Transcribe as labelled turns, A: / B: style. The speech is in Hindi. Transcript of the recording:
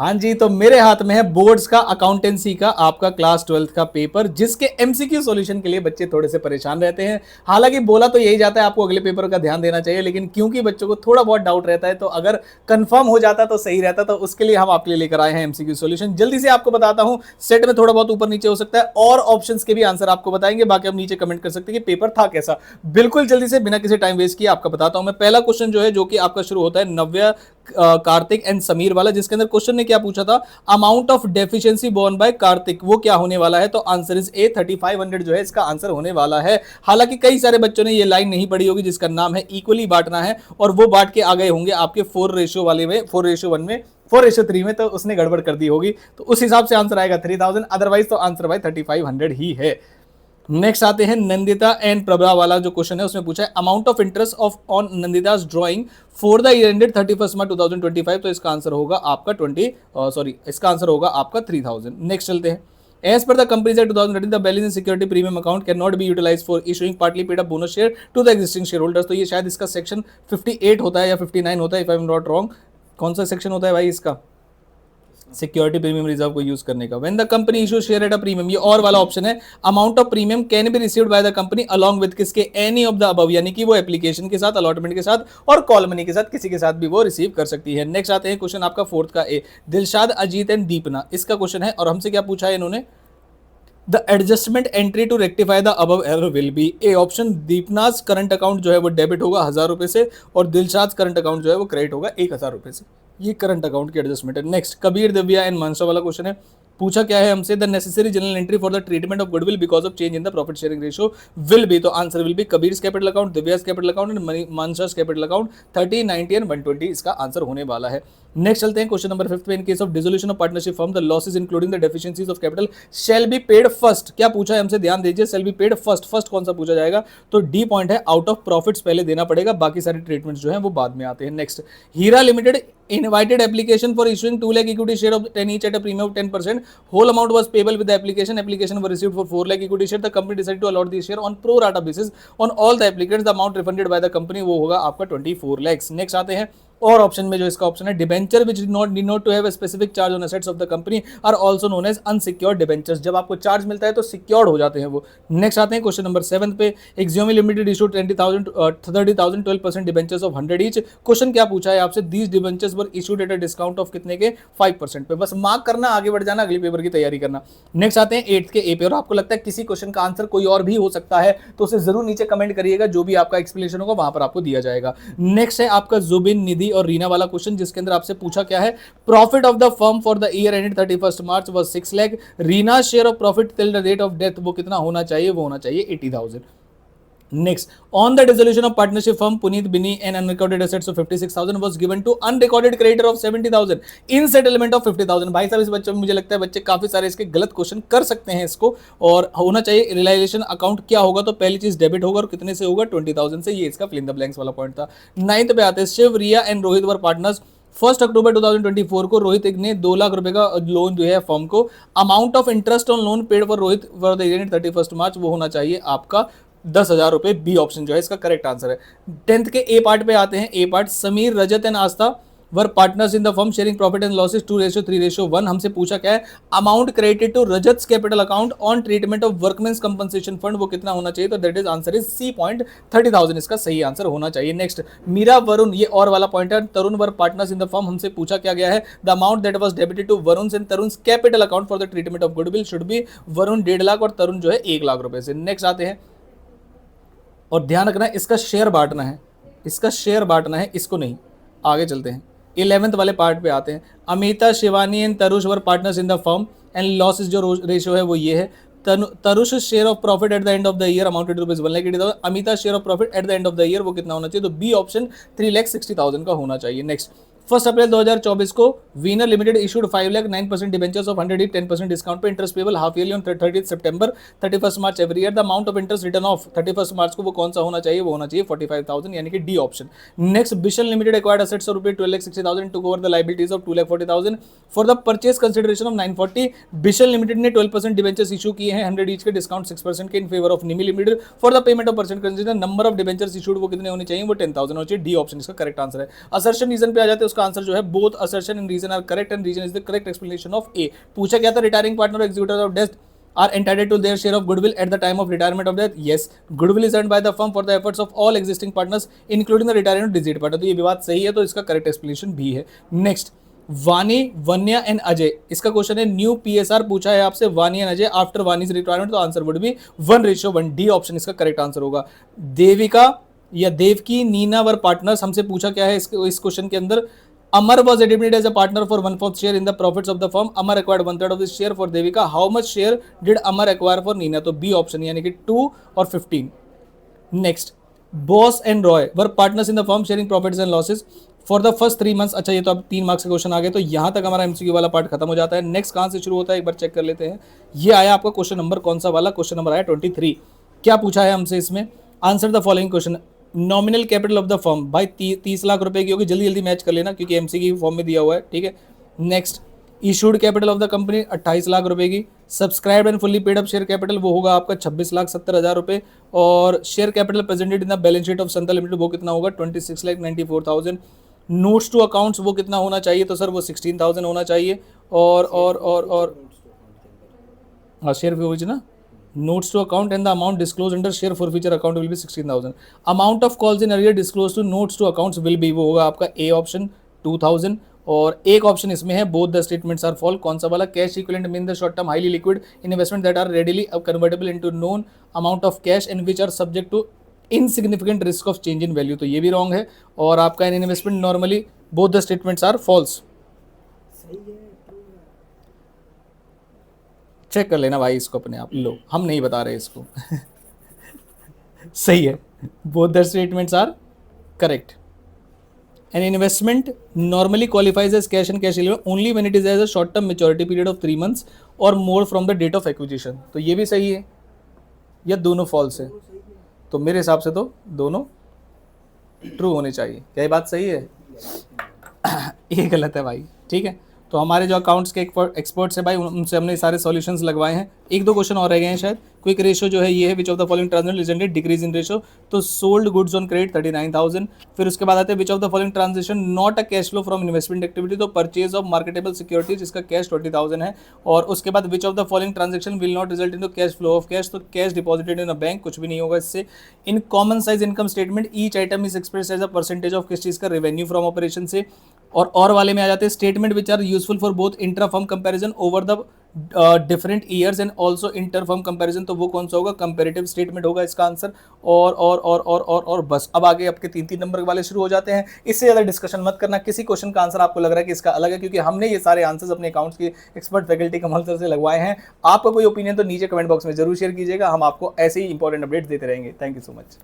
A: हाँ जी, तो मेरे हाथ में है बोर्ड्स का अकाउंटेंसी का आपका क्लास 12th का पेपर, जिसके एमसीक्यू सॉल्यूशन के लिए बच्चे थोड़े से परेशान रहते हैं। हालांकि बोला तो यही जाता है आपको अगले पेपर का ध्यान देना चाहिए, लेकिन क्योंकि बच्चों को थोड़ा बहुत डाउट रहता है, तो अगर कंफर्म हो जाता तो सही रहता। तो उसके लिए हम आपके लिए लेकर आए हैं एमसीक्यू सॉल्यूशन। जल्दी से आपको बताता हूं, सेट में थोड़ा बहुत ऊपर नीचे हो सकता है और ऑप्शन के भी आंसर आपको बताएंगे, बाकी आप नीचे कमेंट कर सकते हैं कि पेपर था कैसा। बिल्कुल जल्दी से बिना किसी टाइम वेस्ट किए आपका बताता हूं मैं। पहला क्वेश्चन जो है, जो कि आपका शुरू होता है नव्या, कार्तिक एंड समीर वाला, जिसके अंदर क्वेश्चन ने क्या पूछा था, amount of deficiency borne by Kartik, वो क्या होने वाला है। तो आंसर इज ए 3500 जो है इसका आंसर होने वाला है। हालांकि कई सारे बच्चों ने ये लाइन नहीं पढ़ी होगी, जिसका नाम है इक्वली बांटना है, और वो बांट के आ गए होंगे आपके 4 रेशियो वाले में, 4:1 में, 4:3 में, तो उसने गड़बड़ कर दी होगी। तो उस हिसाब से आंसर आएगा 3000, अदरवाइज तो आंसर भाई 3500 ही है। नेक्स्ट आते हैं नंदिता एंड प्रभा वाला जो क्वेश्चन है, उसमें पूछा है amount of interest of on Nandita's drawing for the year ended 31 March 2025। तो इसका आंसर होगा आपका इसका आंसर होगा आपका 3000। नेक्स्ट चलते हैं। As per the Companies Act 2013, the balance in security premium account cannot be utilized for issuing partly paid up bonus share to the existing shareholders। तो ये शायद इसका सेक्शन 58 होता है या 59 होता है, if I am not wrong. कौन सा सेक्शन होता है भाई इसका, सिक्योरिटी प्रीमियम रिजर्व को यूज करने का। When the company issue share at a premium, ये और वाला ऑप्शन है, amount of premium can be received by the company along with किसके, एनी ऑफ द अबव, यानी कि वो एप्लीकेशन के साथ, अलॉटमेंट के साथ और कॉल मनी के साथ, किसी के साथ भी वो रिसीव कर सकती है। नेक्स्ट आते हैं क्वेश्चन आपका फोर्थ का ए, दिलशाद अजीत एंड दीपना, इसका क्वेश्चन है और हमसे क्या पूछा है इन्होंने, the adjustment entry to rectify the above error will be a option, Deepna's current account जो है वो डेबिट होगा 1000 रुपए से, और दिलशाद करंट अकाउंट जो है वो क्रेडिट होगा 1000 रुपए से। ये करंट अकाउंट की एडजस्टमेंट है। नेक्स्ट कबीर दिव्या एंड मानसा वाला क्वेश्चन है, पूछा क्या है हमसे, the necessary journal entry for the treatment of goodwill because of change in the profit sharing ratio will be. तो answer will be Kabir's capital account, Divya's capital account and Mansa's capital account. 30, 90 and 120 इसका आंसर होने वाला है। नेक्स्ट चलते हैं क्वेश्चन नंबर 5 पे, in case of dissolution of partnership firm the losses including the deficiencies of capital shall be paid first. क्या पूछा है हमसे, ध्यान दीजिए, shall be paid first. First कौन सा पूछा जाएगा, तो डी पॉइंट है, आउट ऑफ प्रॉफिट्स पहले देना पड़ेगा, बाकी सारे ट्रीटमेंट्स जो है वो बाद में आते हैं। Next, Heera limited invited application for issuing 2 lakh equity share of 10 each at a premium of 10%. Whole amount was payable with the application. Application were received for 4 lakh equity share. The company decided to allot the share on pro rata basis on all the applicants. The amount refunded by the company वो होगा आपका 24 lakhs. नेक्स्ट आते हैं और ऑप्शन में, जो इसका ऑप्शन है, debenture which did not to have a specific charge on assets of the company are also known as unsecured debentures. जब आपको चार्ज मिलता है तो सिक्योर्ड हो जाते हैं वो। नेक्स्ट आते हैं क्वेश्चन नंबर 7 पे, एक्सियोमी limited issue 30,000 12% debentures of 100 each. Question क्या पूछा है आपसे, these debentures were issued at a discount of कितने के, 5% पे। बस मार्क करना, आगे बढ़ जाना, अगले पेपर की तैयारी करना। नेक्स्ट आते हैं 8th के ए पे, और आपको लगता है किसी क्वेश्चन का आंसर कोई और भी हो सकता है तो उसे जरूर नीचे कमेंट करिएगा, जो भी आपका एक्सप्लेनेशन होगा वहां पर आपको दिया जाएगा। नेक्स्ट है आपका जुबिन, निधि और रीना वाला क्वेश्चन, जिसके अंदर आपसे पूछा क्या है, profit of the firm for the year ended 31 March was 6 lakh, Reena share of profit till the date of death वो कितना होना चाहिए, वो होना चाहिए 80,000। Next, on the dissolution of partnership firm, Puneet Bini and unrecorded assets of 56,000 was given to unrecorded creditor of 70,000 in settlement of 50,000। भाई साहब, इस बच्चे में मुझे लगता है बच्चे काफी सारे इसके गलत क्वेश्चन कर सकते हैं इसको, और होना चाहिए रियलाइजेशन अकाउंट क्या होगा, तो पहली चीज डेबिट होगा, और कितने से होगा, 20,000 से। ये इसका फिल इन द ब्लैंक्स वाला पॉइंट था। 9th पे आते हैं, शिव, रिया एंड रोहित वर पार्टनर्स। 1 अक्टूबर 2024 को रोहित ने 2 लाख रुपए का लोन दिया है फर्म को। Amount of interest on loan paid for Rohit for the year 31 मार्च वो होना चाहिए आपका 10,000 रुपए। बी ऑप्शन जो है इसका करेक्ट आंसर है। 10th के ए पार्ट पे आते हैं। A part, Sameer, Rajat and Aastha were partners in the firm sharing profit and losses 2:3:1। हमसे पूछा क्या है, amount credited to Rajat capital account on treatment of workmen's compensation fund वो कितना होना चाहिए, तो that is answer is C point, 30,000 इसका सही आंसर होना चाहिए। नेक्स्ट, मीरा, वरुण, ये और वाला पॉइंट है, Tarun were partners in the firm. हमसे पूछा क्या गया है, the amount that was debited to Varun and Tarun capital account for the treatment of goodwill should be Varun 1.5 lakh और तरुण जो है 1 लाख रुपए से। नेक्स्ट आते हैं, और ध्यान रखना है इसका शेयर बांटना है, इसका शेयर बांटना है, इसको नहीं। आगे चलते हैं, 11th वाले पार्ट पे आते हैं। Amita, Shivani and Tarush were partners in the firm and losses जो रेशियो है वो ये है, Tarush share of profit at the end of the year amounted to rupees 1,80,000। Amita share of profit at the end of the year वो कितना होना चाहिए, तो बी ऑप्शन 3,60,000 का होना चाहिए। नेक्स्ट, 1 अप्रैल 2024 को वीनर limited issued 5 lakh 9% debentures of 100 10% discount पे, interest payable half yearly on 30 September 31 March every year. The amount of interest return of 31 March को वो कौन सा होना चाहिए, वो होना चाहिए 45,000, यानी कि D option. Next, Bishan limited acquired assets of rupees 12,60,000 to cover the liabilities of 2,40,000 for the purchase consideration of 940। Bishan limited ने 12% डिबेंचर्स इशू किए हैं 100 ईच के, डिस्काउंट 6% के, इन फेवर ऑफ निमी limited for the payment of percent consider. Number of debentures issued वो कितने होने चाहिए, वो 10,000 होने चाहिए। डी ऑप्शन इसका करेक्ट आंसर है। असर्शन रीजन पे आ जाते हैं, उसका उसका आंसर जो है both assertion and reason are correct and reason is the correct explanation of A. पूछा क्या था, retiring partner executive of death are entitled to their share of goodwill at the time of retirement of death. Yes, goodwill is earned by the firm for the efforts of all existing partners including the retiring or deceased partner। तो ये भी बात सही है, तो इसका करेक्ट एक्सप्लेनेशन भी है। नेक्स्ट, वानी, वन्या एंड अजय, इसका क्वेश्चन है न्यू पीएसआर पूछा है आपसे वानी एंड अजय आफ्टर वानीज रिटायरमेंट, तो answer would be 1:1। D option इसका करेक्ट आंसर होगा। देविका या देवकी, नीना वर पार्टनर्स, हमसे पूछा क्या है इस क्वेश्चन के अंदर, Amar was admitted as a partner for 1/4 share in the profits of the firm. Amar acquired 1/3 of this share for Devika. How much share did Amar acquire for Nina? तो B ऑप्शन यानी कि 2 और 15। Next, boss and Roy were partners in the firm sharing profits and losses for the first 3 months. अच्छा, ये तो अब 3 मार्क्स का क्वेश्चन आ गया, तो यहाँ तक हमारा एमसीक्यू वाला पार्ट खत्म हो जाता है। नेक्स्ट कहाँ से शुरू होता है एक बार चेक कर लेते हैं। ये आया आपका क्वेश्चन नंबर कौन सा वाला, क्वेश्चन नंबर आया 23। क्या पूछा है हमसे इसमें, answer the following question. Nominal capital of the firm, भाई 30 लाख रुपए की होगी, जल्दी जल्दी मैच कर लेना क्योंकि एमसीक्यू फॉर्म में दिया हुआ है, ठीक है। Next, issued capital of the company 28 lakh रुपए की। Subscribed and fully paid up share capital वो होगा आपका 26,70,000 रुपए। और share capital presented in the balance sheet of Santa limited वो कितना होगा 26,94,000। नोट्स टू अकाउंट्स वो कितना होना चाहिए, तो सर वो 16,000 होना चाहिए। और हाँ, शेयर फॉरफीचर ना, notes to account and the amount disclosed under share forfeiture account will be 16,000। amount of calls in arrear disclosed to notes to accounts will be वो होगा आपका A ऑप्शन 2,000। और एक ऑप्शन इसमें है both the statements are false, कौन सा वाला, cash equivalent mean the short term highly liquid investment that are readily convertible into known amount of cash and which are subject to insignificant risk of change in value, तो ये भी रॉन्ग है। और आपका इन investment normally both the statements are false. Check कर लेना भाई इसको अपने आप, लो हम नहीं बता रहे इसको सही है, both the statements are correct. An investment normally qualifies as cash and cash equivalent only when it is as a short term maturity period of 3 months और more from the date of acquisition, तो ये भी सही है या दोनों फॉल्स है, तो मेरे हिसाब से तो दोनों ट्रू होने चाहिए। क्या ये बात सही है ये गलत है भाई, ठीक है। तो हमारे जो अकाउंट्स के एक्सपर्ट्स हैं भाई उनसे हमने सारे सॉल्यूशंस लगवाए हैं। 1-2 क्वेश्चन और रह गए हैं शायद। क्विक रेशियो जो है ये है, which of the following transaction resulted decrease in ratio, तो सोल्ड गुड्स ऑन क्रेडिट 39,000। फिर उसके बाद आते हैं which of the following transaction not a cash flow from investment activity, तो परचेज ऑफ मार्केटेबल सिक्योरिटीज जिसका कैश 20,000 है। और उसके बाद which of the following transaction will not result in cash flow of cash, तो cash deposited in a bank, कुछ भी नहीं होगा इससे। In common size income statement each item is express as a percentage of किस चीज़ का, रेवेन्यू फ्रॉम ऑपरेशन से। और वाले में आ जाते हैं statement which are useful for both intra firm comparison over the different years and also inter firm comparison, तो वो कौन सा होगा, कंपेरेटिव स्टेटमेंट होगा इसका आंसर। और बस अब आगे आपके 3-3 नंबर वाले शुरू हो जाते हैं। इससे ज़्यादा डिस्कशन मत करना, किसी क्वेश्चन का आंसर आपको लग रहा है कि इसका अलग है, क्योंकि हमने ये सारे आंसर्स अपने अकाउंट्स की एक्सपर्ट फैकल्टी कमल से लगवाए हैं। आपका कोई ओपिनियन तो नीचे कमेंट बॉक्स में जरूर शेयर कीजिएगा, हम आपको ऐसे ही इंपॉर्टेंट अपडेट्स देते रहेंगे। Thank you so much.